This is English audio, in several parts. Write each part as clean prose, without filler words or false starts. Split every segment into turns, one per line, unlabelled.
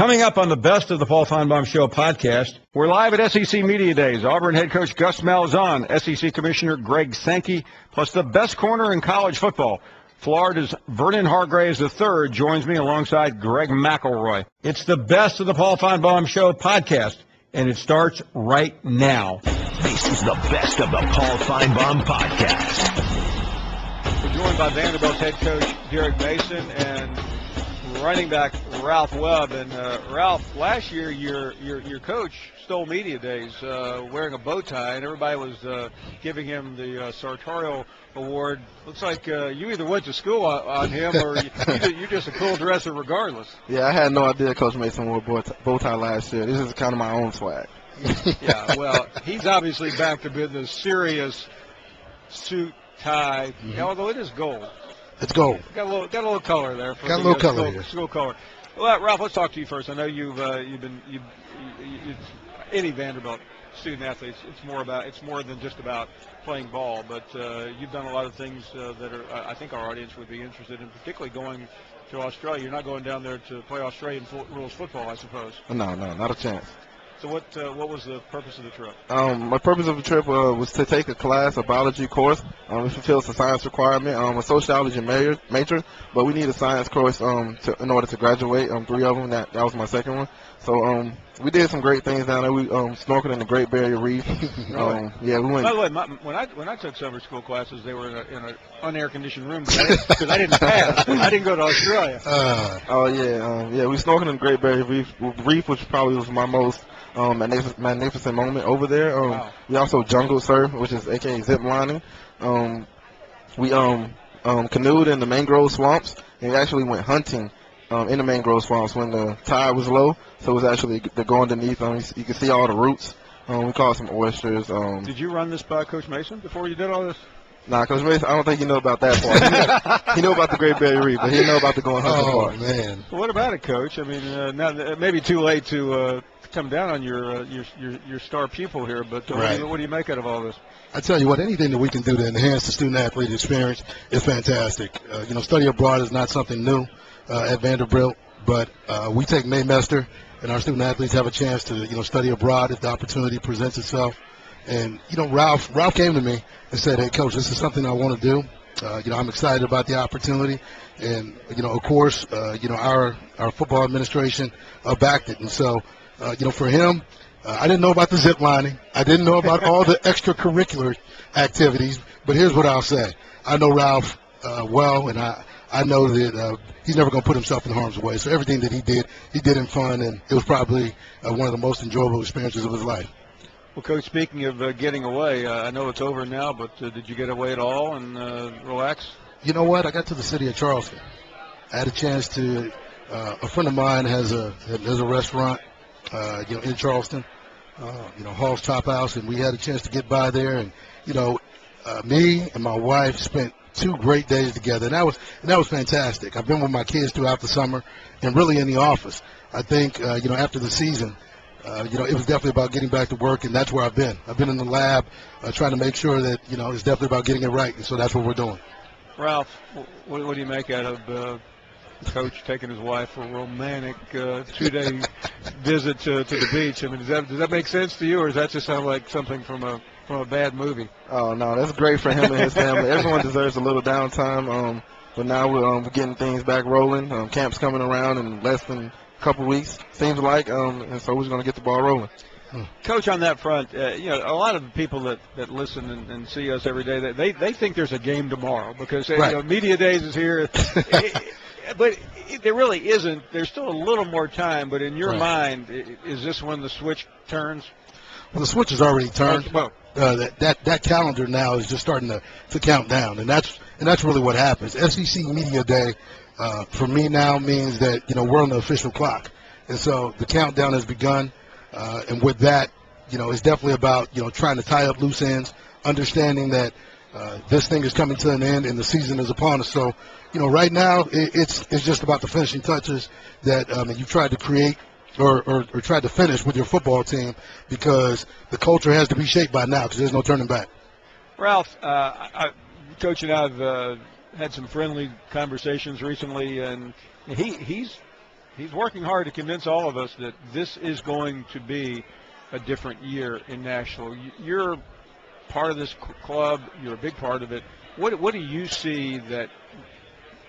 Coming up on the Best of the Paul Finebaum Show podcast, we're live at SEC Media Days. Auburn head coach Gus Malzahn, SEC Commissioner Greg Sankey, plus the best corner in college football. Florida's Vernon Hargraves III joins me alongside Greg McElroy. It's the Best of the Paul Finebaum Show podcast, and it starts right now.
This is the Best of the Paul Finebaum podcast.
We're joined by Vanderbilt's head coach Derek Mason and running back Ralph Webb. And Ralph, last year your coach stole media days wearing a bow tie, and everybody was giving him the sartorial award. Looks like you either went to school on him or you're just a cool dresser regardless.
Yeah, I had no idea Coach Mason wore a bow tie last year. This is kind of my own swag.
Yeah, well, he's obviously back to business, serious suit, tie, although it is gold.
It's gold.
Got a little color there.
Got a little color here.
School color. Well, Ralph, let's talk to you first. I know you've any Vanderbilt student athletes. It's more than just about playing ball, but you've done a lot of things that are I think our audience would be interested in, particularly going to Australia. You're not going down there to play Australian rules football, I suppose.
No, not a chance.
So what was the purpose of the trip?
My purpose of the trip was to take a biology course. It fulfills a science requirement. I'm a sociology major, but we need a science course in order to graduate. 3 of them. That was my second one. So we did some great things down there. We snorkeled in the Great Barrier Reef.
Really?
Yeah, we went.
By the way, when I took summer school classes, they were in an unair conditioned room because I didn't pass. I didn't go to Australia.
We snorkeled in the Great Barrier Reef, which probably was my most magnificent moment over there.
Wow.
We also jungle surf, which is aka zip lining. We canoed in the mangrove swamps, and we actually went hunting in the mangrove swamps when the tide was low. So it was actually to go underneath. You can see all the roots. We caught some oysters.
Did you run this by Coach Mason before you did all this?
Nah, Coach Mason, I don't think you know about that part. He know about the Great Barrier Reef, but he know about the going hunting part.
Oh, man.
Well, what about it, Coach? I mean, now it may be too late to come down on your star pupil here, but
Right.
what do you make out of all this?
I tell you what, anything that we can do to enhance the student-athlete experience is fantastic. Study abroad is not something new at Vanderbilt, but we take Maymester, and our student-athletes have a chance to, study abroad if the opportunity presents itself. And, Ralph came to me and said, hey, Coach, this is something I want to do. I'm excited about the opportunity. And, of course, our football administration backed it. And so, for him, I didn't know about the zip lining. I didn't know about all the extracurricular activities. But here's what I'll say. I know Ralph well, and I know that he's never going to put himself in harm's way. So everything that he did in fun, and it was probably one of the most enjoyable experiences of his life.
Well, Coach, speaking of getting away, I know it's over now, but did you get away at all and relax?
You know what? I got to the city of Charleston. I had a chance to. A friend of mine has a restaurant, in Charleston, Hall's Chop House, and we had a chance to get by there. And me and my wife spent 2 great days together, and that was fantastic. I've been with my kids throughout the summer, and really in the office. I think after the season. It was definitely about getting back to work, and that's where I've been. I've been in the lab trying to make sure that, it's definitely about getting it right, and so that's what we're doing.
Ralph, what do you make out of Coach taking his wife for a romantic 2-day visit to the beach? I mean, does that make sense to you, or does that just sound like something from a bad movie?
Oh, no, that's great for him and his family. Everyone deserves a little downtime, but now we're getting things back rolling. Camp's coming around in less than couple weeks, seems like, and so we're going to get the ball rolling.
Coach, on that front, a lot of the people that listen and see us every day, they think there's a game tomorrow because
right.
Media Days is here, but there really isn't. There's still a little more time, but in your
right.
mind, is this when the switch turns?
Well, the switch has already turned. That calendar now is just starting to count down, and that's really what happens. SEC Media Day. For me now means that, we're on the official clock. And so the countdown has begun. And with that, it's definitely about, trying to tie up loose ends, understanding that this thing is coming to an end and the season is upon us. So, right now it's just about the finishing touches that you've tried to create or tried to finish with your football team because the culture has to be shaped by now because there's no turning back.
Ralph, Coach and I have had some friendly conversations recently, and he's he's working hard to convince all of us that this is going to be a different year in Nashville. You're part of this club. You're a big part of it. What do you see that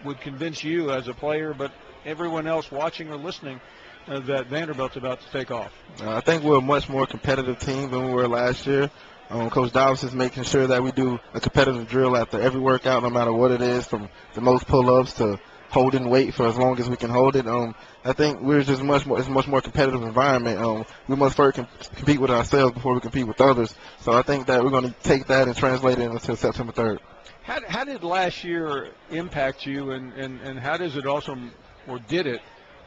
would convince you as a player, but everyone else watching or listening, that Vanderbilt's about to take off?
I think we're a much more competitive team than we were last year. Coach Dobbs is making sure that we do a competitive drill after every workout, no matter what it is, from the most pull-ups to holding weight for as long as we can hold it. I think we're just it's a much more competitive environment. We must first compete with ourselves before we compete with others. So I think that we're going to take that and translate it into September 3rd.
How did last year impact you, and how does it also, or did it,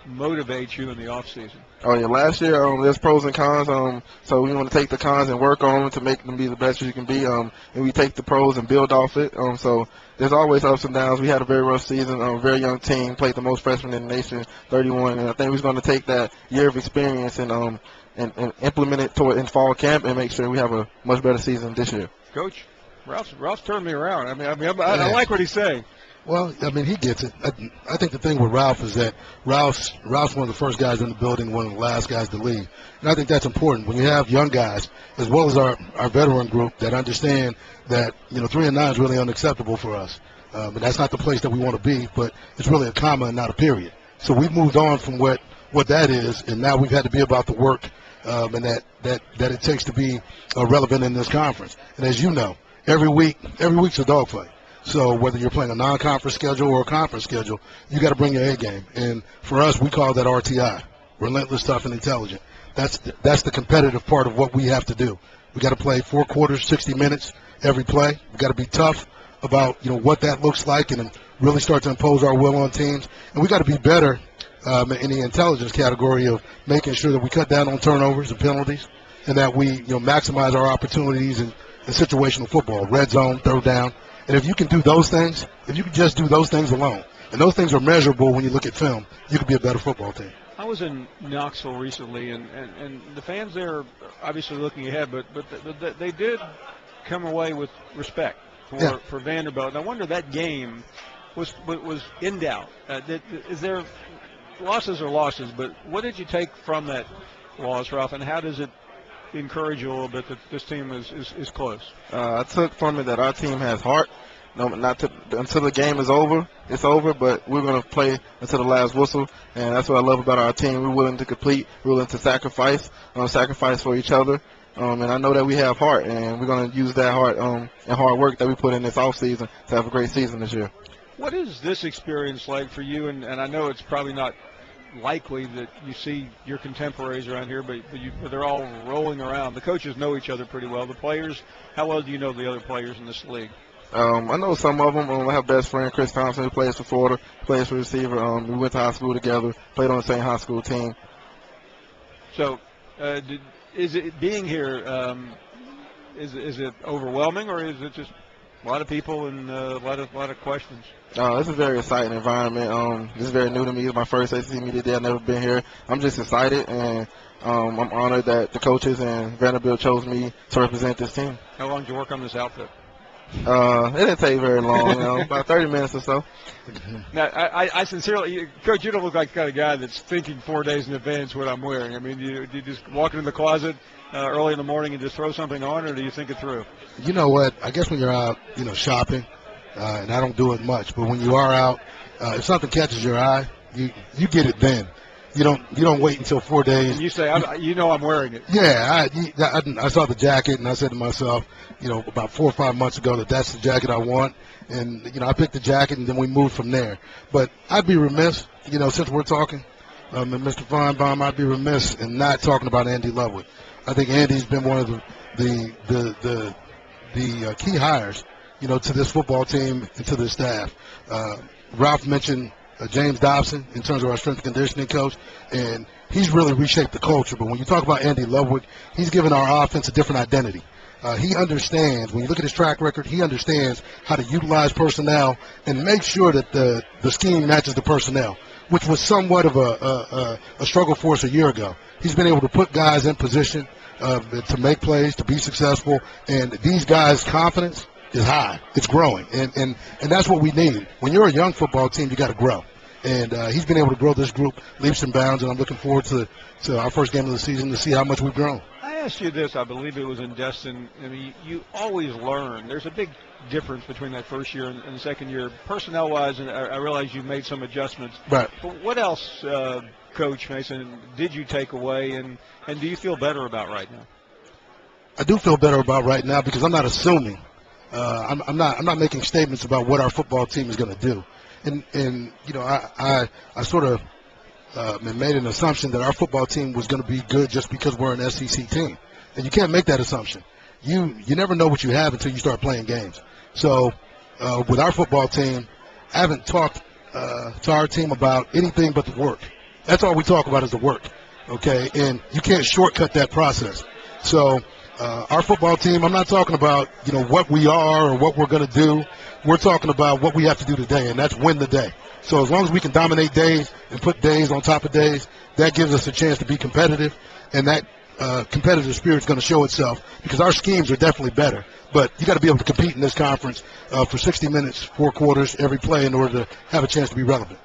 motivate you in the offseason?
Oh, yeah, last year there's pros and cons. So we want to take the cons and work on them to make them be the best you can be. And we take the pros and build off it. So there's always ups and downs. We had a very rough season, a very young team, played the most freshmen in the nation, 31. And I think we're going to take that year of experience and implement it in fall camp and make sure we have a much better season this year.
Coach, Ralph's turned me around. I like what he's saying.
Well, I mean, he gets it. I think the thing with Ralph is that Ralph's one of the first guys in the building, one of the last guys to leave. And I think that's important when you have young guys, as well as our veteran group, that understand that, 3-9 is really unacceptable for us. And that's not the place that we want to be, but it's really a comma and not a period. So we've moved on from what that is, and now we've had to be about the work and that it takes to be relevant in this conference. And as you know, every week's a dogfight. So whether you're playing a non-conference schedule or a conference schedule, you got to bring your A game. And for us, we call that RTI, relentless, tough, and intelligent. That's the competitive part of what we have to do. We got to play 4 quarters, 60 minutes every play. We got to be tough about what that looks like, and really start to impose our will on teams. And we got to be better in the intelligence category of making sure that we cut down on turnovers and penalties, and that we maximize our opportunities in situational football, red zone, third down. And if you can do those things, if you can just do those things alone, and those things are measurable when you look at film, you can be a better football team.
I was in Knoxville recently, and the fans there are obviously looking ahead, but they did come away with respect for Vanderbilt. And I wonder, that game was in doubt. Is there losses are losses, but what did you take from that loss, Ralph, and how does it encourage you a little bit that this team is close?
I took from it that our team has heart. Until the game is over, it's over, but we're going to play until the last whistle, and that's what I love about our team. We're willing to complete, we're willing to sacrifice for each other, and I know that we have heart, and we're going to use that heart and hard work that we put in this offseason to have a great season this year.
What is this experience like for you? And I know it's probably not likely that you see your contemporaries around here, but they're all rolling around. The coaches know each other pretty well. The players, how well do you know the other players in this league?
I know some of them. I have a best friend, Chris Thompson, who plays for Florida, plays for receiver. We went to high school together, played on the same high school team.
So, is it being here? Is it overwhelming, or is it just a lot of people and a lot of questions?
It's a very exciting environment. This is very new to me. It's my first SEC Media Day. I've never been here. I'm just excited, and I'm honored that the coaches and Vanderbilt chose me to represent this team.
How long did you work on this outfit?
It didn't take very long, about 30 minutes or so.
Now, I sincerely, Coach, you don't look like the kind of guy that's thinking 4 days in advance what I'm wearing. I mean, do you just walk into the closet early in the morning and just throw something on, or do you think it through?
You know what? I guess when you're out, shopping, and I don't do it much, but when you are out, if something catches your eye, you get it then. You don't wait until 4 days.
And you say, I'm wearing it.
Yeah, I saw the jacket, and I said to myself, about 4 or 5 months ago that's the jacket I want. And, I picked the jacket, and then we moved from there. But I'd be remiss, since we're talking, and Mr. Finebaum, I'd be remiss in not talking about Andy Lovewood. I think Andy's been one of the key hires, to this football team and to this staff. Ralph mentioned James Dobson in terms of our strength and conditioning coach, and he's really reshaped the culture. But when you talk about Andy Lovewood, he's given our offense a different identity. He understands, when you look at his track record, he understands how to utilize personnel and make sure that the scheme matches the personnel, which was somewhat of a struggle for us a year ago. He's been able to put guys in position to make plays, to be successful, and these guys' confidence is high. It's growing, and that's what we need. When you're a young football team, you got to grow. And he's been able to grow this group leaps and bounds, and I'm looking forward to our first game of the season to see how much we've grown.
I asked you this, I believe it was in Destin. I mean, you always learn. There's a big difference between that first year and the second year, personnel-wise, and I realize you've made some adjustments.
Right.
But what else, Coach Mason, did you take away, and do you feel better about right now?
I do feel better about right now because I'm not assuming. I'm not making statements about what our football team is going to do. And you know, I sort of made an assumption that our football team was going to be good just because we're an SEC team. And you can't make that assumption. You never know what you have until you start playing games. So with our football team, I haven't talked to our team about anything but the work. That's all we talk about is the work, okay? And you can't shortcut that process. So our football team, I'm not talking about, you know, what we are or what we're going to do. We're talking about what we have to do today, and that's win the day. So as long as we can dominate days and put days on top of days, that gives us a chance to be competitive, and that competitive spirit is going to show itself because our schemes are definitely better. But you got to be able to compete in this conference for 60 minutes, 4 quarters, every play in order to have a chance to be relevant.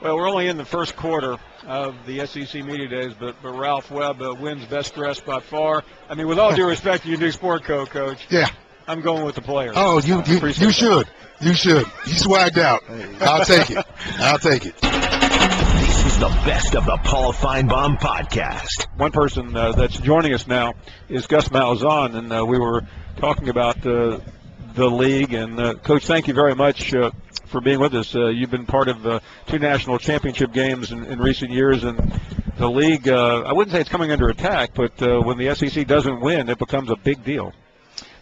Well, we're only in the first quarter of the SEC Media Days, but Ralph Webb wins best dressed by far. I mean, with all due respect to your new sport coach.
Yeah.
I'm going with the players.
Oh, you should. You should. You swagged out. I'll take it. I'll take it.
This is the best of the Paul Finebaum podcast.
One person that's joining us now is Gus Malzahn, and we were talking about the league. And, Coach, thank you very much for being with us. You've been part of 2 national championship games in recent years, and the league, I wouldn't say it's coming under attack, but when the SEC doesn't win, it becomes a big deal.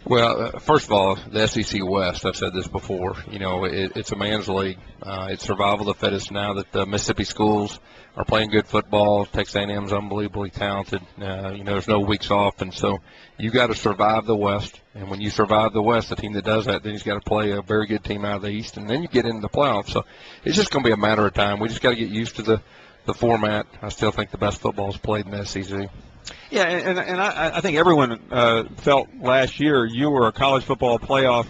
Well, first of all, the SEC West, I've said this before, you know, it's a man's league. It's survival of the fittest now that the Mississippi schools are playing good football. Texas A&M's unbelievably talented. You know, there's no weeks off, and so you got to survive the West. And when you survive the West, the team that does that, then he's got to play a very good team out of the East, and then you get into the playoffs. So it's just going to be a matter of time. We just got to get used to the format. I still think the best football is played in the SEC.
Yeah, and I think everyone felt last year you were a college football playoff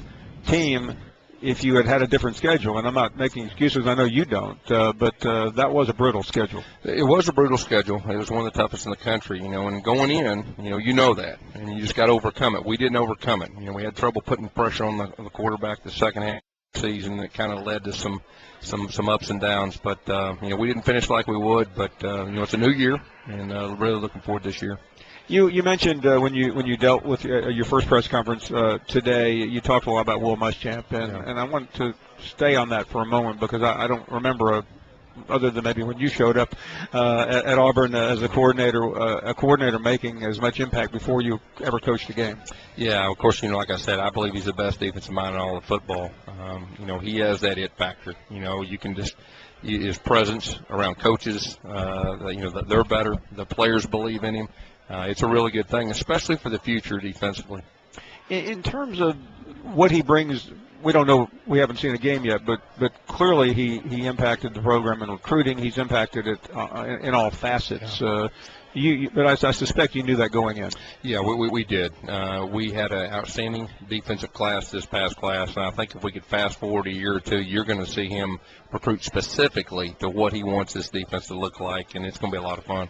team if you had had a different schedule. And I'm not making excuses. I know you don't. But that was a brutal schedule.
It was a brutal schedule. It was one of the toughest in the country, you know. And going in, you know that. And you just got to overcome it. We didn't overcome it. You know, we had trouble putting pressure on the quarterback the second half of the season. That kind of led to some ups and downs. But, you know, we didn't finish like we would. But, you know, it's a new year. And really looking forward to this year.
You mentioned when you dealt with your first press conference today, you talked a lot about Will Muschamp, and I want to stay on that for a moment because I don't remember other than maybe when you showed up at Auburn as a coordinator making as much impact before you ever coached a game.
Yeah, of course, you know, like I said, I believe he's the best defensive mind in all of football. You know, he has that it factor. You know, you can just his presence around coaches, you know, they're better. The players believe in him. It's a really good thing, especially for the future defensively.
In terms of what he brings, we don't know. We haven't seen a game yet, but clearly he impacted the program in recruiting. He's impacted it in all facets. Yeah. But I suspect you knew that going in.
Yeah, we did. We had an outstanding defensive class this past class, and I think if we could fast forward a year or two, you're going to see him recruit specifically to what he wants this defense to look like, and it's going to be a lot of fun.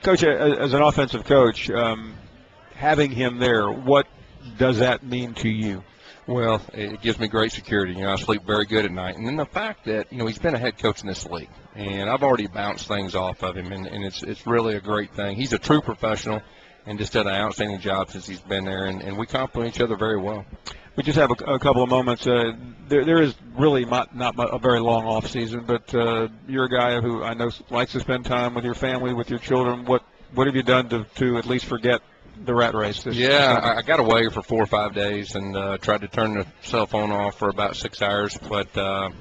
Coach, as an offensive coach, having him there, what does that mean to you?
Well, it gives me great security. You know, I sleep very good at night. And then the fact that, you know, he's been a head coach in this league, and I've already bounced things off of him, and it's really a great thing. He's a true professional and just done an outstanding job since he's been there, and we complement each other very well.
We just have a couple of moments. There is really not a very long off season, but you're a guy who I know likes to spend time with your family, with your children. What have you done to at least forget the rat race this
Yeah,
summer?
I got away for 4 or 5 days and tried to turn the cell phone off for about 6 hours. But,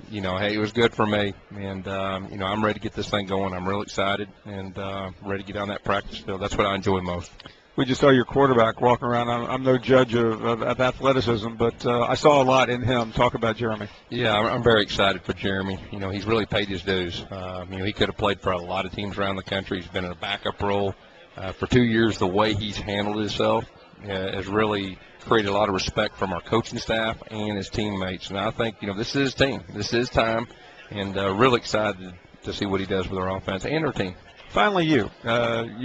you know, hey, it was good for me. And, you know, I'm ready to get this thing going. I'm real excited and ready to get on that practice field. That's what I enjoy most.
We just saw your quarterback walking around. I'm no judge of athleticism, but I saw a lot in him. Talk about Jeremy.
Yeah, I'm very excited for Jeremy. You know, he's really paid his dues. You know, he could have played for a lot of teams around the country. He's been in a backup role. For 2 years, the way he's handled himself has really created a lot of respect from our coaching staff and his teammates. And I think, you know, this is his team. This is time. And really excited to see what he does with our offense and our team.
Finally, you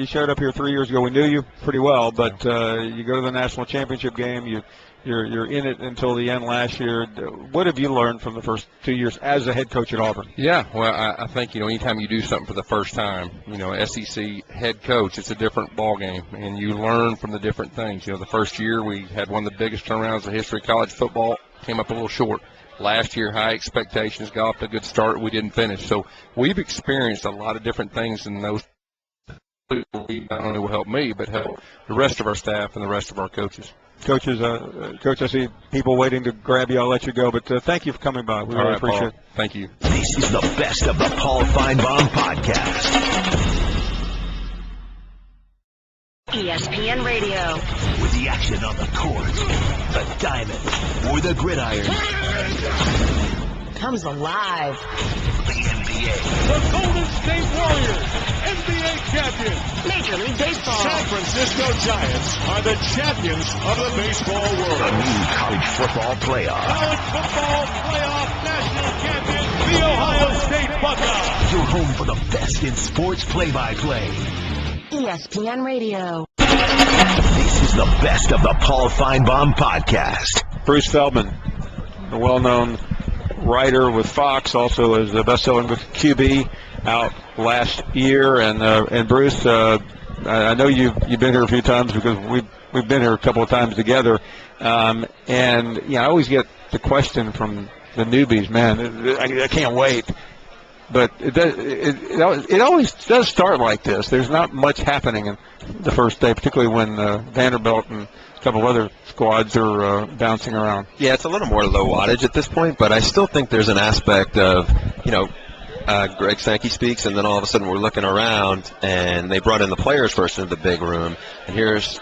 showed up here 3 years ago. We knew you pretty well, but you go to the national championship game. You're in it until the end last year. What have you learned from the first 2 years as a head coach at Auburn?
Yeah, well, I think, anytime you do something for the first time, SEC head coach, it's a different ball game, and you learn from the different things. The first year we had one of the biggest turnarounds in the history of college football, came up a little short. Last year, high expectations, got off to a good start. We didn't finish. So we've experienced a lot of different things in those. Not only will help me, but help the rest of our staff and the rest of our coaches.
Coach, I see people waiting to grab you. I'll let you go, but thank you for coming by. We really appreciate it.
Thank you.
This is the best of the Paul Finebaum podcast.
ESPN Radio.
With the action on the court, the diamond, or the gridiron.
Comes alive.
The NBA.
The Golden State Warriors, NBA champions.
Major League Baseball.
San Francisco Giants are the champions of the baseball world.
The new college football playoff.
College football playoff national champions, the Ohio State Buckeyes.
Your home for the best in sports play-by-play.
ESPN Radio.
This is the best of the Paul Finebaum podcast.
Bruce Feldman, the well-known writer with Fox, also is the best-selling book QB, out last year. And Bruce, I know you've been here a few times because we've been here a couple of times together. And I always get the question from the newbies, man, I can't wait. But it always does start like this. There's not much happening in the first day, particularly when Vanderbilt and a couple of other squads are bouncing around.
Yeah, it's a little more low wattage at this point, but I still think there's an aspect of, Greg Sankey speaks, and then all of a sudden we're looking around, and they brought in the players first into the big room, and here's,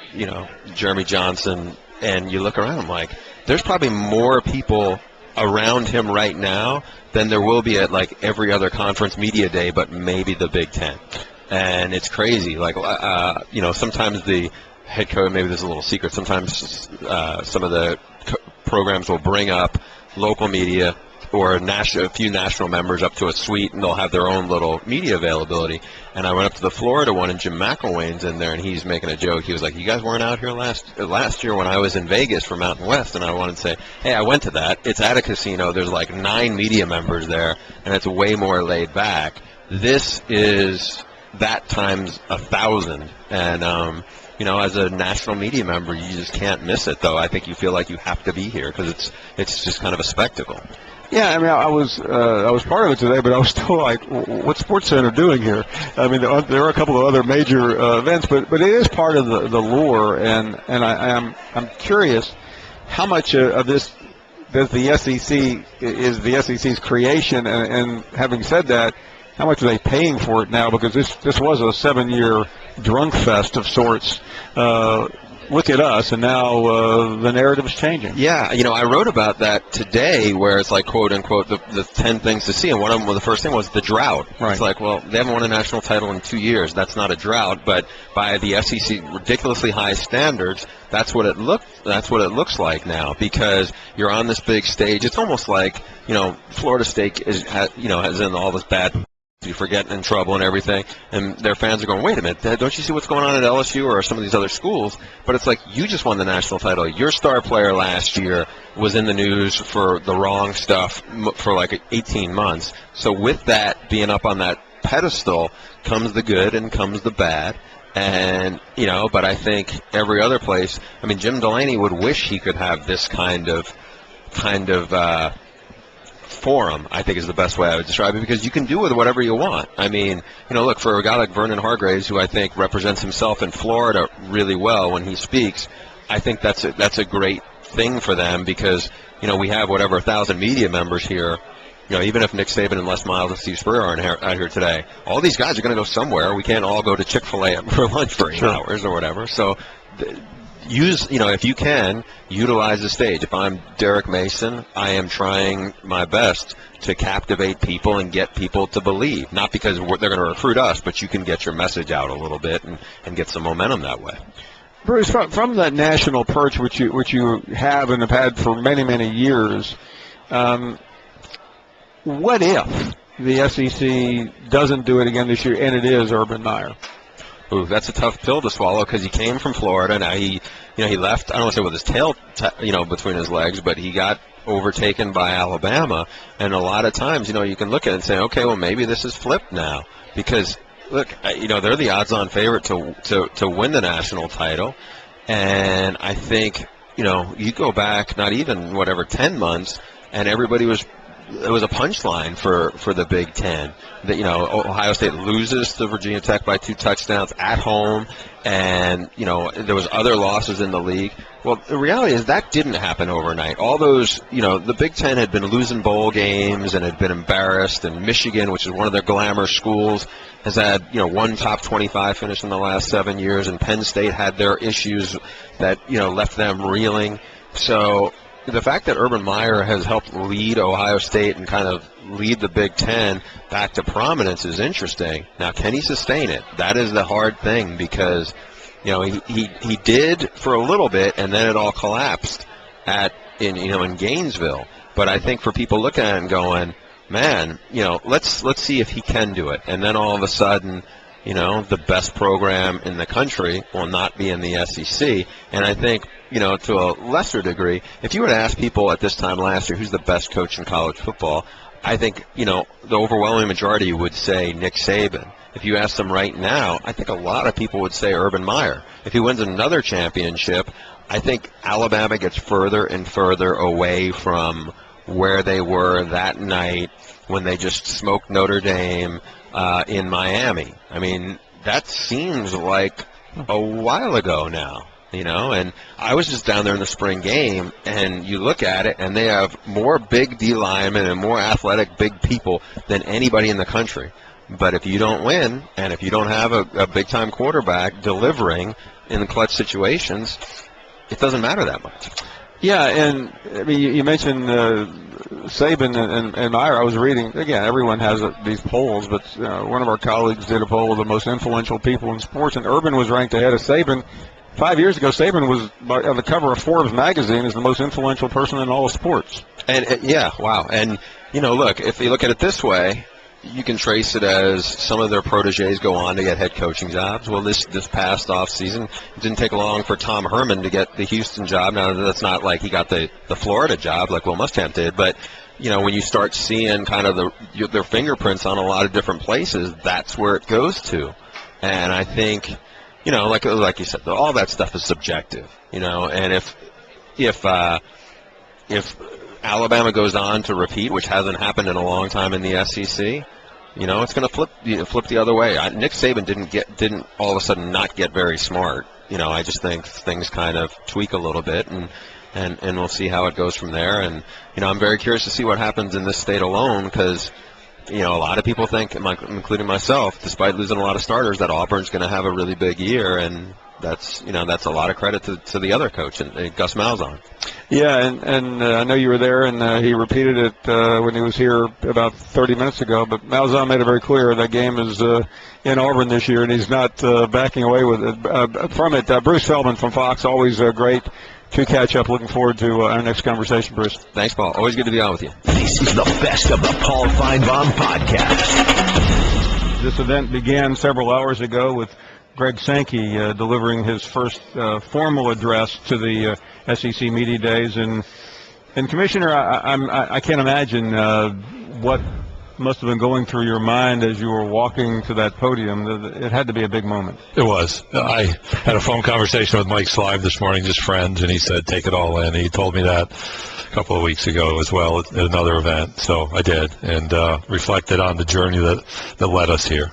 Jeremy Johnson, and you look around, I'm like, there's probably more people around him right now than there will be at like every other conference media day, but maybe the Big Ten. And it's crazy. Like, sometimes the head coach, maybe there's a little secret, sometimes some of the programs will bring up local media or a few national members up to a suite, and they'll have their own little media availability. And I went up to the Florida one, and Jim McElwain's in there, and he's making a joke. He was like, you guys weren't out here last year when I was in Vegas for Mountain West? And I wanted to say, hey, I went to that. It's at a casino. There's like 9 media members there, and it's way more laid back. This is that times 1,000. And, as a national media member, you just can't miss it, though. I think you feel like you have to be here because it's just kind of a spectacle.
Yeah, I mean, I was part of it today, but I was still like, what's Sports Center doing here? I mean, there are a couple of other major events, but it is part of the lure, and I'm curious how much of this does the SEC is the SEC's creation, and having said that, how much are they paying for it now? Because this was a 7-year drunk fest of sorts. Look at us, and now the narrative is changing.
Yeah, I wrote about that today, where it's like, quote unquote, the 10 things to see, and one of them, the first thing was the drought.
Right.
It's like, well, they haven't won a national title in 2 years. That's not a drought, but by the SEC ridiculously high standards, that's what it looks like now, because you're on this big stage. It's almost like, Florida State has in all this bad. You forget in trouble and everything, and their fans are going, wait a minute, don't you see what's going on at LSU or some of these other schools? But it's like, you just won the national title. Your star player last year was in the news for the wrong stuff for like 18 months. So with that being up on that pedestal comes the good and comes the bad. And, but I think every other place, I mean, Jim Delaney would wish he could have this kind of forum, I think is the best way I would describe it, because you can do with whatever you want. I mean, look, for a guy like Vernon Hargraves, who I think represents himself in Florida really well when he speaks, I think that's a great thing for them, because, we have 1,000 media members here. Even if Nick Saban and Les Miles and Steve Spurrier aren't out here today, all these guys are going to go somewhere. We can't all go to Chick-fil-A for lunch for 8 hours or whatever. So if you can, utilize the stage. If I'm Derek Mason, I am trying my best to captivate people and get people to believe. Not because they're going to recruit us, but you can get your message out a little bit and get some momentum that way.
Bruce, from that national perch, which you have and have had for many, many years, what if the SEC doesn't do it again this year, and it is Urban Meyer?
Ooh, that's a tough pill to swallow because he came from Florida. Now he left. I don't want to say with his tail, between his legs, but he got overtaken by Alabama. And a lot of times, you can look at it and say, okay, well maybe this is flipped now because look, they're the odds-on favorite to win the national title. And I think, you go back not even 10 months, and everybody was. It was a punchline for the Big Ten that Ohio State loses to Virginia Tech by 2 touchdowns at home, and there was other losses in the league. Well, the reality is that didn't happen overnight. All those the Big Ten had been losing bowl games and had been embarrassed, and Michigan, which is one of their glamour schools, has had one top 25 finish in the last 7 years, and Penn State had their issues that left them reeling. So the fact that Urban Meyer has helped lead Ohio State and kind of lead the Big Ten back to prominence is interesting. Now, can he sustain it? That is the hard thing because, he did for a little bit and then it all collapsed in Gainesville. But I think for people looking at it and going, man, let's see if he can do it. And then all of a sudden, the best program in the country will not be in the SEC. And I think, to a lesser degree, if you were to ask people at this time last year who's the best coach in college football, I think, the overwhelming majority would say Nick Saban. If you ask them right now, I think a lot of people would say Urban Meyer. If he wins another championship, I think Alabama gets further and further away from where they were that night when they just smoked Notre Dame in Miami. I mean, that seems like a while ago now, and I was just down there in the spring game, and you look at it, and they have more big D linemen and more athletic big people than anybody in the country. But if you don't win, and if you don't have a big-time quarterback delivering in the clutch situations, it doesn't matter that much.
Yeah, and I mean, you mentioned Saban and Meyer. I was reading, again, everyone has these polls, but one of our colleagues did a poll of the most influential people in sports, and Urban was ranked ahead of Saban. 5 years ago, Saban was on the cover of Forbes magazine as the most influential person in all of sports.
And yeah, wow. And, look, if you look at it this way, you can trace it as some of their proteges go on to get head coaching jobs. Well, this past offseason, it didn't take long for Tom Herman to get the Houston job. Now, that's not like he got the Florida job like Will Muschamp did, but, when you start seeing kind of their fingerprints on a lot of different places, that's where it goes to. And I think, like you said, all that stuff is subjective, and if Alabama goes on to repeat, which hasn't happened in a long time in the SEC, it's going to flip the other way. Nick Saban didn't all of a sudden not get very smart. I just think things kind of tweak a little bit, and we'll see how it goes from there. And I'm very curious to see what happens in this state alone because a lot of people think, including myself, despite losing a lot of starters, that Auburn's going to have a really big year, and that's a lot of credit to the other coach, and Gus Malzahn.
Yeah, and I know you were there, and he repeated it when he was here about 30 minutes ago. But Malzahn made it very clear that game is in Auburn this year, and he's not backing away with it from it. Bruce Feldman from Fox, always great to catch up. Looking forward to our next conversation, Bruce.
Thanks, Paul. Always good to be on with you.
This is the best of the Paul Finebaum podcast.
This event began several hours ago with Greg Sankey delivering his first formal address to the SEC Media Days. And Commissioner, I can't imagine what must have been going through your mind as you were walking to that podium. It had to be a big moment.
It was. I had a phone conversation with Mike Slive this morning, just friends, and he said, take it all in. He told me that a couple of weeks ago as well at another event. So I did, and reflected on the journey that led us here.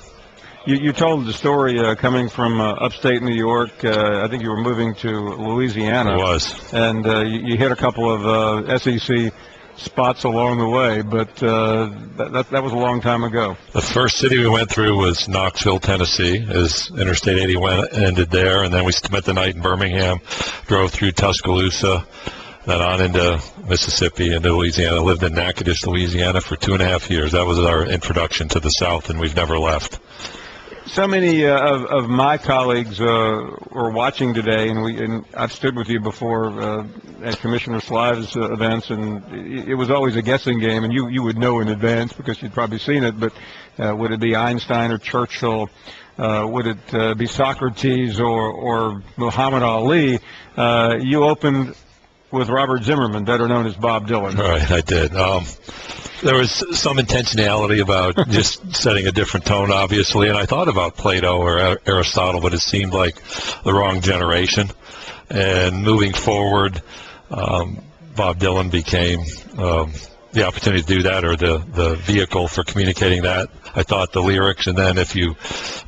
You told the story coming from upstate New York. I think you were moving to Louisiana.
It was.
And you hit a couple of SEC spots along the way, but that was a long time ago.
The first city we went through was Knoxville, Tennessee, as Interstate 80 ended there, and then we spent the night in Birmingham, drove through Tuscaloosa, then on into Mississippi, into Louisiana. Lived in Natchitoches, Louisiana for 2.5 years. That was our introduction to the South, and we've never left.
So many of my colleagues were watching today, and I've stood with you before at Commissioner Slive's events, and it was always a guessing game, and you would know in advance because you'd probably seen it, but would it be Einstein or Churchill? Would it be Socrates or Muhammad Ali? You opened with Robert Zimmerman, better known as Bob Dylan.
Right, I did. There was some intentionality about just setting a different tone, obviously, and I thought about Plato or Aristotle, but it seemed like the wrong generation. And moving forward, Bob Dylan became the opportunity to do that, or the vehicle for communicating that. I thought the lyrics, and then if you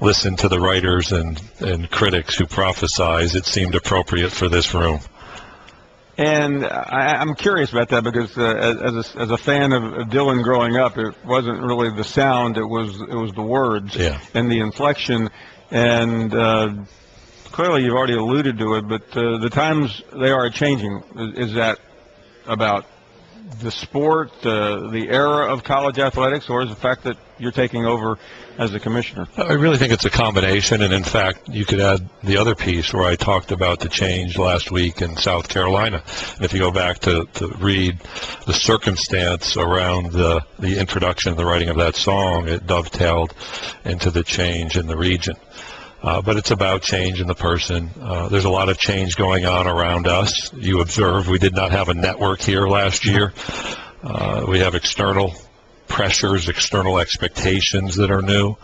listen to the writers and critics who prophesize, it seemed appropriate for this room.
And I'm curious about that because as a fan of Dylan growing up, it wasn't really the sound; it was the words and the inflection. And clearly, you've already alluded to it, but the times they are changing. Is that about the sport, the era of college athletics, or is the fact that you're taking over as a commissioner?
I really think it's a combination, and in fact, you could add the other piece where I talked about the change last week in South Carolina. And if you go back to read the circumstance around the introduction and the writing of that song, it dovetailed into the change in the region. But it's about change in the person. There's a lot of change going on around us. You observe we did not have a network here last year. We have external pressures, external expectations that are new.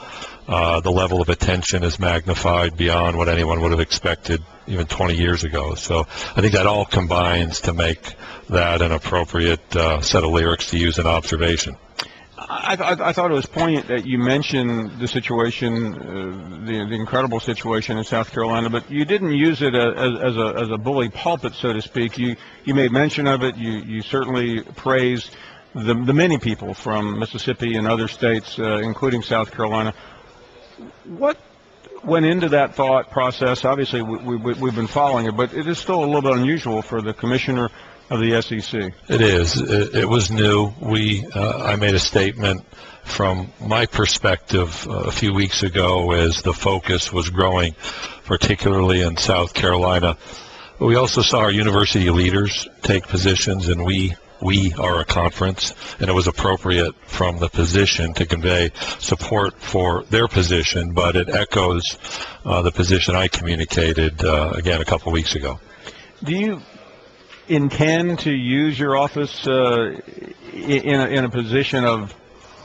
The level of attention is magnified beyond what anyone would have expected even 20 years ago. So I think that all combines to make that an appropriate set of lyrics to use in observation.
I thought it was poignant that you mentioned the situation, the incredible situation in South Carolina, but you didn't use it as a bully pulpit, so to speak. You made mention of it. You certainly praised the many people from Mississippi and other states, including South Carolina. What went into that thought process? Obviously, we've been following it, but it is still a little bit unusual for the commissioner of the SEC.
It is. It was new. I made a statement from my perspective a few weeks ago as the focus was growing, particularly in South Carolina. We also saw our university leaders take positions, and we are a conference, and it was appropriate from the position to convey support for their position, but it echoes the position I communicated, again, a couple weeks ago.
Do you intend to use your office in a position of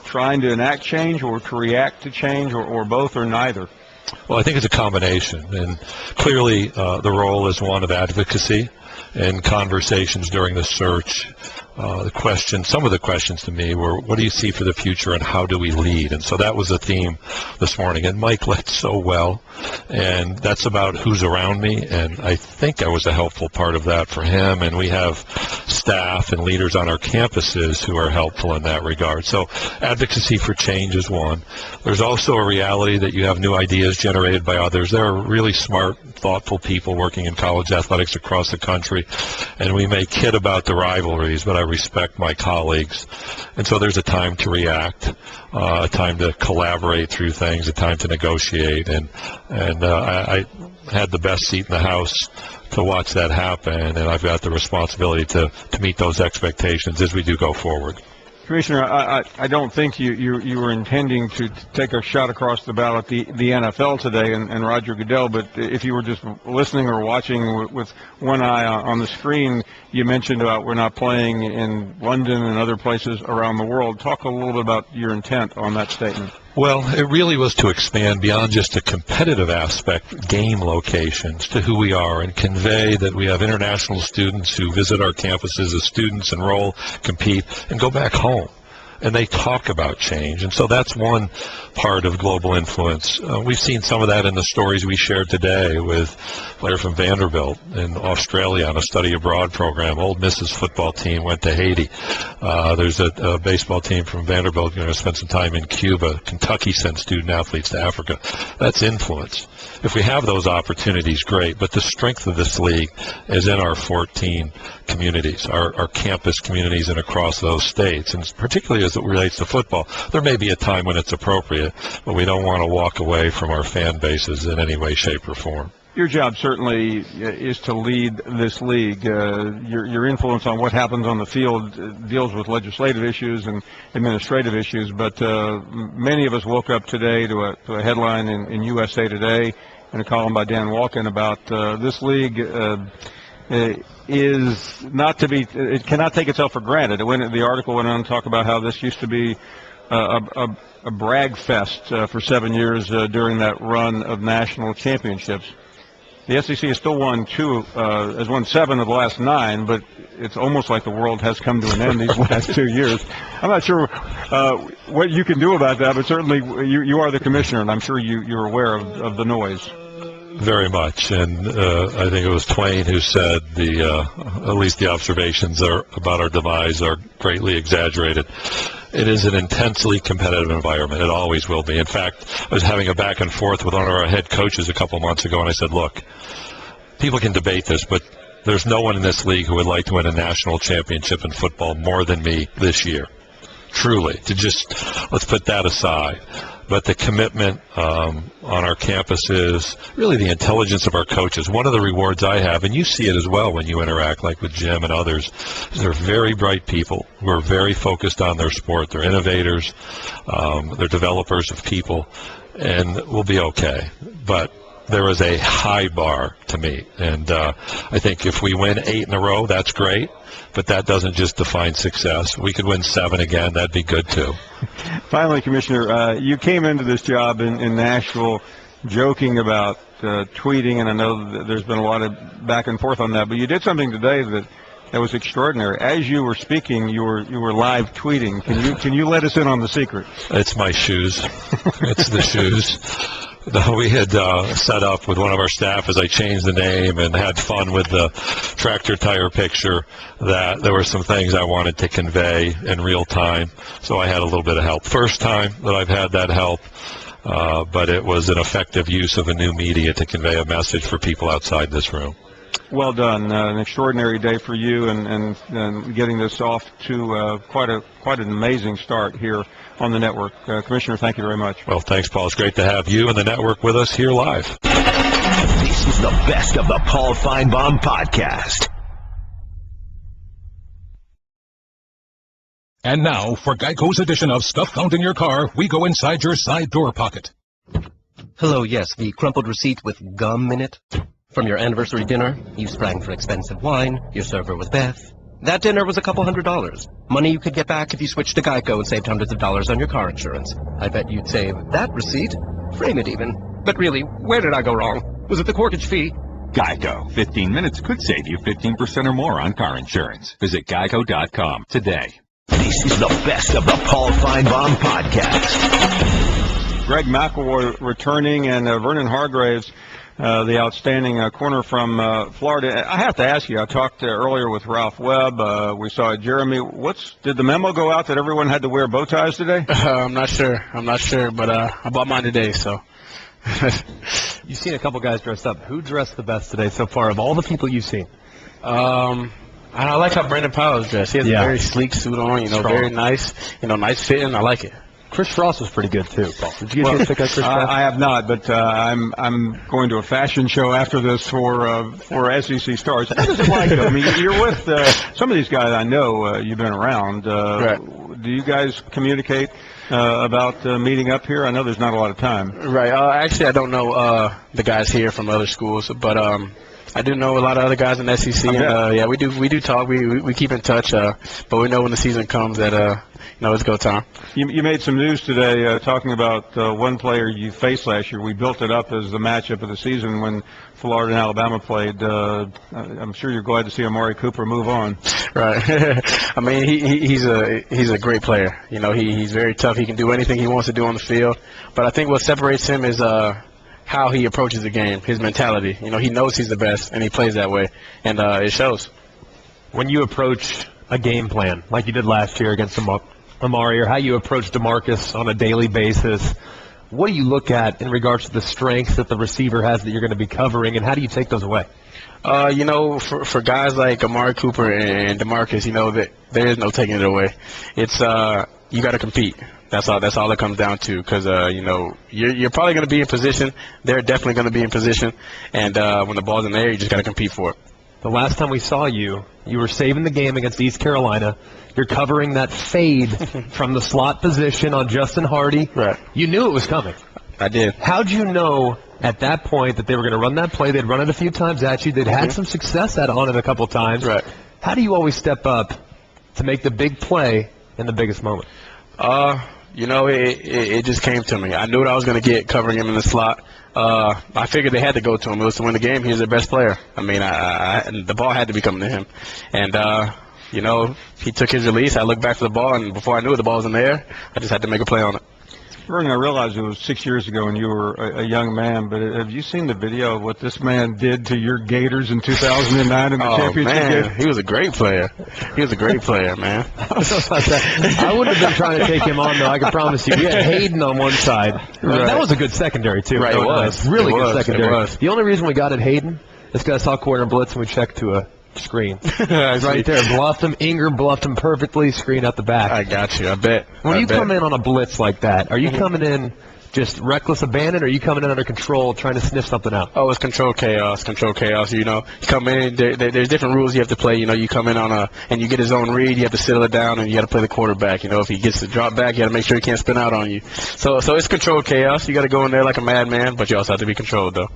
trying to enact change or to react to change, or both, or neither?
Well, I think it's a combination, and clearly the role is one of advocacy and conversations during the search. Some of the questions to me were, what do you see for the future and how do we lead? And so that was the theme this morning. And Mike led so well, and that's about who's around me, and I think I was a helpful part of that for him. And we have staff and leaders on our campuses who are helpful in that regard. So advocacy for change is one. There's also a reality that you have new ideas generated by others. There are really smart, thoughtful people working in college athletics across the country, and we may kid about the rivalries, but I respect my colleagues. And so there's a time to react, a time to collaborate through things, a time to negotiate, and I had the best seat in the House to watch that happen, and I've got the responsibility to meet those expectations as we do go forward.
Commissioner, I don't think you were intending to take a shot across the bow at the NFL today and Roger Goodell, but if you were just listening or watching with one eye on the screen, you mentioned about we're not playing in London and other places around the world. Talk a little bit about your intent on that statement.
Well, it really was to expand beyond just a competitive aspect, game locations, to who we are, and convey that we have international students who visit our campuses as students, enroll, compete, and go back home. And they talk about change. And so that's one part of global influence. We've seen some of that in the stories we shared today with a player from Vanderbilt in Australia on a study abroad program. Ole Miss's football team went to Haiti. There's a baseball team from Vanderbilt going to spend some time in Cuba. Kentucky sent student athletes to Africa. That's influence. If we have those opportunities, great. But the strength of this league is in our 14 communities, our campus communities, and across those states. And particularly as it relates to football, there may be a time when it's appropriate, but we don't want to walk away from our fan bases in any way, shape, or form.
Your job certainly is to lead this league. Your influence on what happens on the field deals with legislative issues and administrative issues, but many of us woke up today to a headline in USA Today and a column by Dan Walken about this league is not to be, it cannot take itself for granted. The article went on to talk about how this used to be a brag fest for 7 years during that run of national championships. The SEC has still won has won 7 of the last 9, but it's almost like the world has come to an end these last 2 years. I'm not sure what you can do about that, but certainly you are the commissioner, and I'm sure you're aware of the noise.
Very much, and I think it was Twain who said at least the observations about our demise are greatly exaggerated. It is an intensely competitive environment. It always will be. In fact, I was having a back and forth with one of our head coaches a couple months ago, and I said, look, people can debate this, but there's no one in this league who would like to win a national championship in football more than me this year. Truly. Let's put that aside. But the commitment on our campuses, really the intelligence of our coaches. One of the rewards I have, and you see it as well when you interact, like with Jim and others, is they're very bright people who are very focused on their sport. They're innovators. They're developers of people, and we'll be okay. But there is a high bar to meet, and I think if we win 8 in a row, that's great. But that doesn't just define success. We could win 7 again. That'd be good, too.
Finally, Commissioner, you came into this job in Nashville joking about tweeting, and I know that there's been a lot of back and forth on that, but you did something today that was extraordinary. As you were speaking, you were live tweeting. Can you let us in on the secret?
It's my shoes. It's the shoes. We had set up with one of our staff as I changed the name and had fun with the tractor tire picture that there were some things I wanted to convey in real time, so I had a little bit of help. First time that I've had that help, but it was an effective use of a new media to convey a message for people outside this room.
Well done. An extraordinary day for you and getting this off to quite an amazing start here on the network. Commissioner, thank you very much.
Well, thanks, Paul. It's great to have you and the network with us here live.
This is the best of the Paul Finebaum podcast.
And now, for Geico's edition of Stuff Found in Your Car, we go inside your side door pocket.
Hello, yes, the crumpled receipt with gum in it. From your anniversary dinner, you sprang for expensive wine, your server was Beth. That dinner was a couple $100. Money you could get back if you switched to Geico and saved hundreds of dollars on your car insurance. I bet you'd save that receipt. Frame it even. But really, where did I go wrong? Was it the corkage fee?
Geico. 15 minutes could save you 15% or more on car insurance. Visit geico.com today.
This is the best of the Paul Finebaum podcast.
Greg McElroy returning, and Vernon Hargraves, the outstanding corner from Florida. I have to ask you, I talked earlier with Ralph Webb. We saw Jeremy. Did the memo go out that everyone had to wear bow ties today?
I'm not sure, but I bought mine today, so.
You've seen a couple guys dressed up. Who dressed the best today so far of all the people you've seen?
I like how Brandon Powell's dressed. He has a very sleek suit on, very nice, nice fitting. I like it.
Chris Frost was pretty good too, Paul. Did you get to pick up Chris Frost?
I have not, but I'm going to a fashion show after this for SEC stars. How does it like it? I mean, you're with some of these guys. I know you've been around.
Right.
Do you guys communicate about meeting up here? I know there's not a lot of time.
Right. Actually, I don't know the guys here from other schools, but I do know a lot of other guys in the SEC. And, we do talk. We keep in touch, but we know when the season comes that it's go time.
You made some news today talking about one player you faced last year. We built it up as the matchup of the season when Florida and Alabama played. I'm sure you're glad to see Amari Cooper move on.
Right. I mean, he's a great player. He's very tough. He can do anything he wants to do on the field. But I think what separates him is how he approaches the game, his mentality. He knows he's the best, and he plays that way, and it shows.
When you approach a game plan, like you did last year against Amari, or how you approach DeMarcus on a daily basis, what do you look at in regards to the strengths that the receiver has that you're going to be covering, and how do you take those away?
For guys like Amari Cooper and DeMarcus, that there is no taking it away. It's you got to compete. That's all it comes down to. Because you're probably going to be in position. They're definitely going to be in position. And when the ball's in the air, you just got to compete for it.
The last time we saw you, you were saving the game against East Carolina. You're covering that fade from the slot position on Justin Hardy.
Right.
You knew it was coming.
I did.
How'd you know at that point that they were going to run that play? They'd run it a few times at you. They'd had some success on it a couple times.
Right.
How do you always step up to make the big play in the biggest moment?
It just came to me. I knew what I was going to get covering him in the slot. I figured they had to go to him. It was to win the game. He was their best player. I mean, the ball had to be coming to him. And, he took his release. I looked back for the ball, and before I knew it, the ball was in the air. I just had to make a play on it.
Vernon, I realized it was 6 years ago when you were a young man, but have you seen the video of what this man did to your Gators in 2009 in the championship game?
He was a great player. He was a great player, man.
I wouldn't have been trying to take him on, though. I can promise you. We had Hayden on one side.
Right.
That was a good secondary, too.
Right, it was.
Really
It
good
was.
secondary.
It was.
The only reason we got at Hayden is because I saw corner blitz and we checked to a screen. Right there. Bluffed him. Ingram bluffed him perfectly. Screen out the back.
I got you. I bet.
When you come in on a blitz like that, are you coming in just reckless abandon, or are you coming in under control trying to sniff something out?
Oh, it's control chaos. You come in, there's different rules you have to play. You come in and you get his own read, you have to settle it down, and you got to play the quarterback. If he gets to drop back, you got to make sure he can't spin out on you. So it's control chaos. You got to go in there like a madman, but you also have to be controlled, though.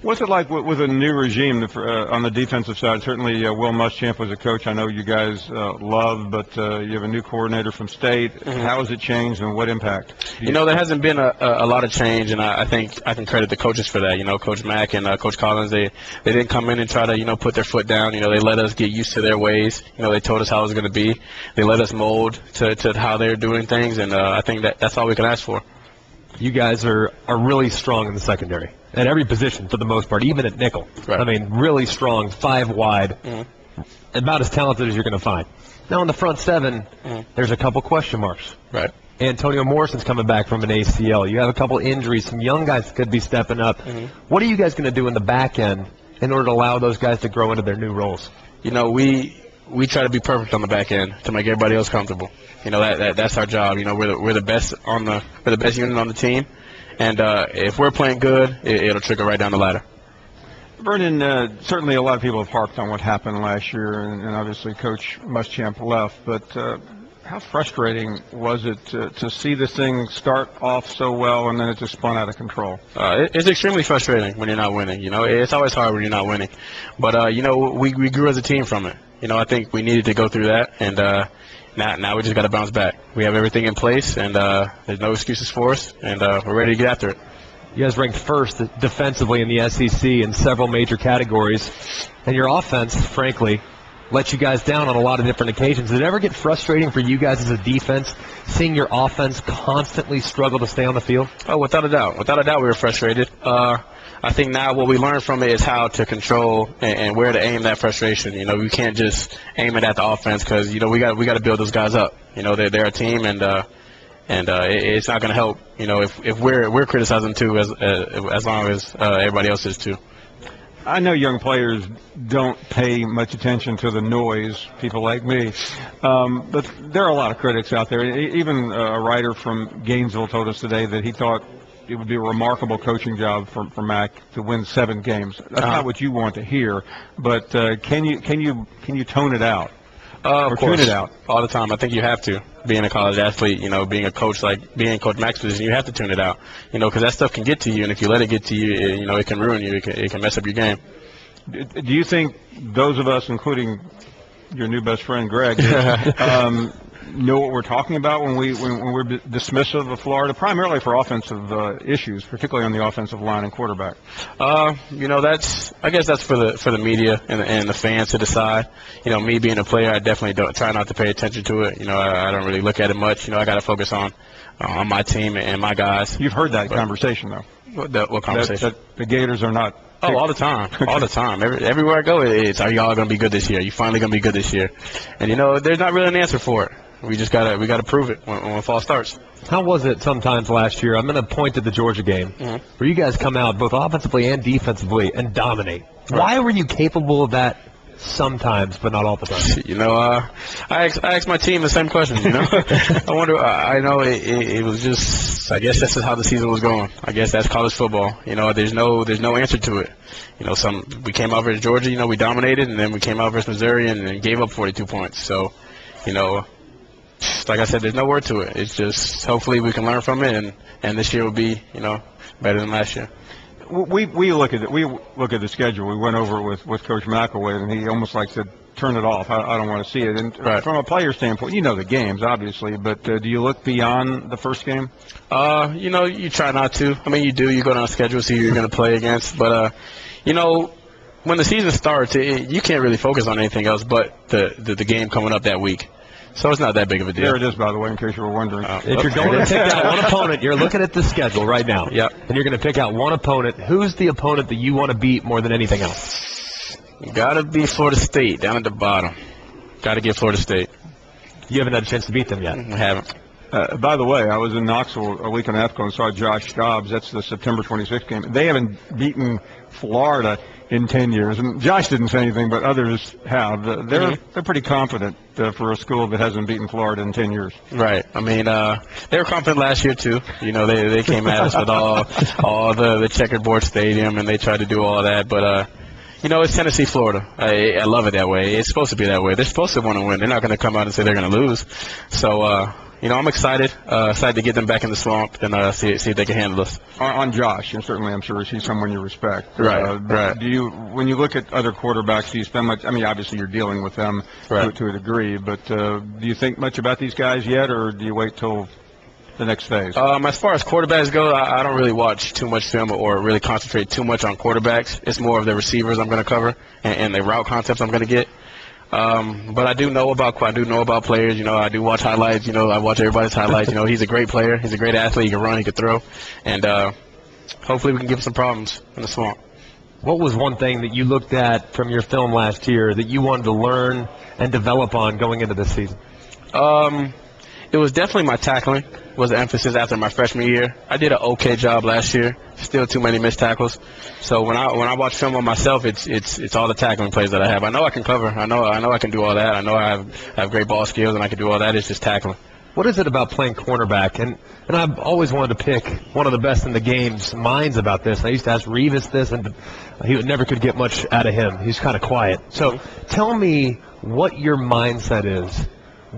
What's it like with a new regime on the defensive side? Certainly, Will Muschamp was a coach I know you guys love, but you have a new coordinator from state.
Mm-hmm.
How has it changed, and what impact?
There hasn't been a lot of change, and I think I can credit the coaches for that. Coach Mack and Coach Collins, they didn't come in and try to put their foot down. They let us get used to their ways. They told us how it was going to be. They let us mold to how they're doing things, and I think that's all we can ask for.
You guys are really strong in the secondary at every position for the most part, even at nickel.
Right.
I mean, really strong, 5 wide, about as talented as you're going to find. Now in the front 7, there's a couple question marks.
Right.
Antonio Morrison's coming back from an ACL. You have a couple injuries. Some young guys that could be stepping up. What are you guys going to do in the back end in order to allow those guys to grow into their new roles?
We try to be perfect on the back end to make everybody else comfortable. That's our job. We're the best we're the best unit on the team, and if we're playing good, it'll trickle right down the ladder.
Vernon, certainly a lot of people have harped on what happened last year, and obviously Coach Muschamp left, but how frustrating was it to see this thing start off so well and then it just spun out of control?
It's extremely frustrating when you're not winning. It's always hard when you're not winning, but we grew as a team from it. I think we needed to go through that, and now we just got to bounce back. We have everything in place, and there's no excuses for us, and we're ready to get after it.
You guys ranked first defensively in the SEC in several major categories, and your offense, frankly, let you guys down on a lot of different occasions. Did it ever get frustrating for you guys as a defense, seeing your offense constantly struggle to stay on the field?
Oh, without a doubt. Without a doubt, we were frustrated. I think now what we learned from it is how to control and where to aim that frustration. We can't just aim it at the offense because we got to build those guys up. They're a team, and it's not going to help. If we're criticizing too, as long as everybody else is too.
I know young players don't pay much attention to the noise, people like me, but there are a lot of critics out there. Even a writer from Gainesville told us today that he thought it would be a remarkable coaching job for Mac to win 7 games. That's not what you want to hear, but can you tone it out?
Of course,
tune it out
all the time. I think you have to. Being a college athlete, being a coach, like being in Coach Mac's position, you have to tune it out. Because that stuff can get to you, and if you let it get to you, it can ruin you. It can mess up your game.
Do you think those of us, including your new best friend Greg, know what we're talking about when we're dismissive of Florida, primarily for offensive issues, particularly on the offensive line and quarterback?
I guess that's for the media and the fans to decide. Me being a player, I definitely don't try not to pay attention to it. I don't really look at it much. I got to focus on my team and my guys.
You've heard that conversation though.
What conversation?
That the Gators are not.
Oh, all the time, all the time. Everywhere I go, it's are y'all going to be good this year? Are you finally going to be good this year? And there's not really an answer for it. We gotta prove it when fall starts.
How was it sometimes last year? I'm going to point to the Georgia game where you guys come out both offensively and defensively and dominate. Right. Why were you capable of that sometimes, but not all the time?
You know, I asked my team the same question. You know, I wonder. I know it was just. I guess that's just how the season was going. I guess that's college football. You know, there's no answer to it. You know, we came out versus Georgia. You know, we dominated, and then we came out versus Missouri and gave up 42 points. So, you know, like I said, there's no word to it. It's just hopefully we can learn from it, and this year will be, you know, better than last year.
We look at it. We look at the schedule. We went over it with Coach McElwain, and he almost like said, "Turn it off. I don't want to see it." And from a player standpoint, you know the games obviously, but do you look beyond the first game?
You know, you try not to. I mean, you do. You go down the schedule, see who you're going to play against. But you know, when the season starts, you can't really focus on anything else but the game coming up that week. So it's not that big of a deal.
There it is, by the way, in case you were wondering.
If you're going to pick out one opponent, you're looking at the schedule right now.
Yep.
And you're going to pick out one opponent. Who's the opponent that you want to beat more than anything else?
Got to be Florida State down at the bottom. Got to get Florida State.
You haven't had a chance to beat them yet.
I haven't.
By the way, I was in Knoxville a week and a half ago and saw Josh Dobbs. That's the September 26th game. They haven't beaten Florida in 10 years. And Josh didn't say anything, but others have. They're pretty confident for a school that hasn't beaten Florida in 10 years.
Right. I mean, they were confident last year, too. You know, they came at us with all the checkerboard stadium, and they tried to do all that. But, you know, it's Tennessee, Florida. I love it that way. It's supposed to be that way. They're supposed to want to win. They're not going to come out and say they're going to lose. So, you know, I'm excited to get them back in the swamp and see if they can handle us.
On Josh, and certainly I'm sure he's someone you respect.
Right.
When you look at other quarterbacks, do you spend much? I mean, obviously you're dealing with them to a degree, but do you think much about these guys yet, or do you wait till the next phase?
As far as quarterbacks go, I don't really watch too much film or really concentrate too much on quarterbacks. It's more of the receivers I'm going to cover and the route concepts I'm going to get. But I do know about players. You know, I do watch highlights. You know, I watch everybody's highlights. You know, he's a great player. He's a great athlete. He can run. He can throw. And hopefully we can give him some problems in the swamp.
What was one thing that you looked at from your film last year that you wanted to learn and develop on going into this season?
It was definitely my tackling was the emphasis after my freshman year. I did an okay job last year. Still too many missed tackles. So when I watch film on myself, it's all the tackling plays that I have. I know I can cover. I know I can do all that. I know I have great ball skills and I can do all that. It's just tackling.
What is it about playing cornerback? And I've always wanted to pick one of the best in the game's minds about this. I used to ask Revis this, and he never could get much out of him. He's kind of quiet. So tell me what your mindset is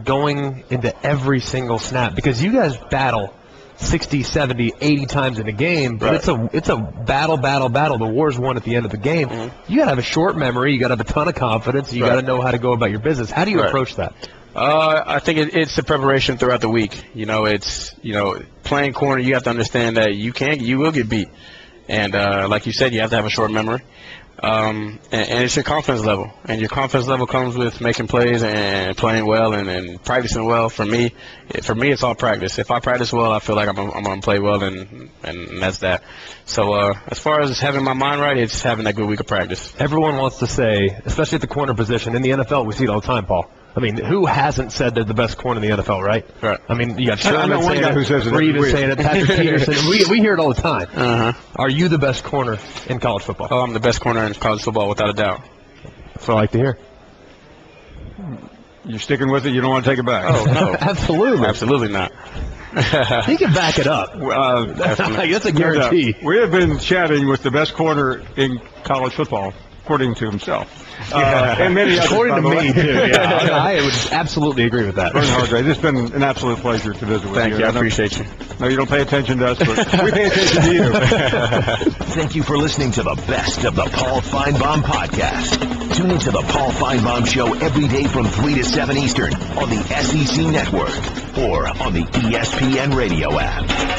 going into every single snap, because you guys battle 60, 70, 80 times in a game, but it's a battle. The war's won at the end of the game. You got to have a short memory. You got to have a ton of confidence. You got to know how to go about your business. How do you approach that?
I think it's the preparation throughout the week. You know, playing corner, you have to understand that you will get beat. And like you said, you have to have a short memory. And it's your confidence level. And your confidence level comes with making plays and playing well and practicing well. For me, it's all practice. If I practice well, I feel like I'm going to play well, and that's that. So as far as having my mind right, it's having that good week of practice.
Everyone wants to say, especially at the corner position, in the NFL, we see it all the time, Paul. I mean, who hasn't said they're the best corner in the NFL, right?
Right.
I mean, you got Sherman saying it,
who says it
Reeves saying it, Patrick Peterson. We hear it all the time.
Uh-huh.
Are you the best corner in college football?
Oh, I'm the best corner in college football, without a doubt.
That's what I like to hear.
You're sticking with it? You don't want to take it back?
Oh, no.
Absolutely.
Absolutely not.
He can back it up. That's a guarantee.
We have been chatting with the best corner in college football, according to himself. And many others,
according to me, too. Yeah, I would absolutely agree with that.
Vernon Hargrave, it's been an absolute pleasure to visit with you.
Thank you. I appreciate you.
No, you don't pay attention to us, but we pay attention to you.
Thank you for listening to the best of the Paul Finebaum podcast. Tune into the Paul Finebaum Show every day from 3 to 7 Eastern on the SEC Network or on the ESPN Radio app.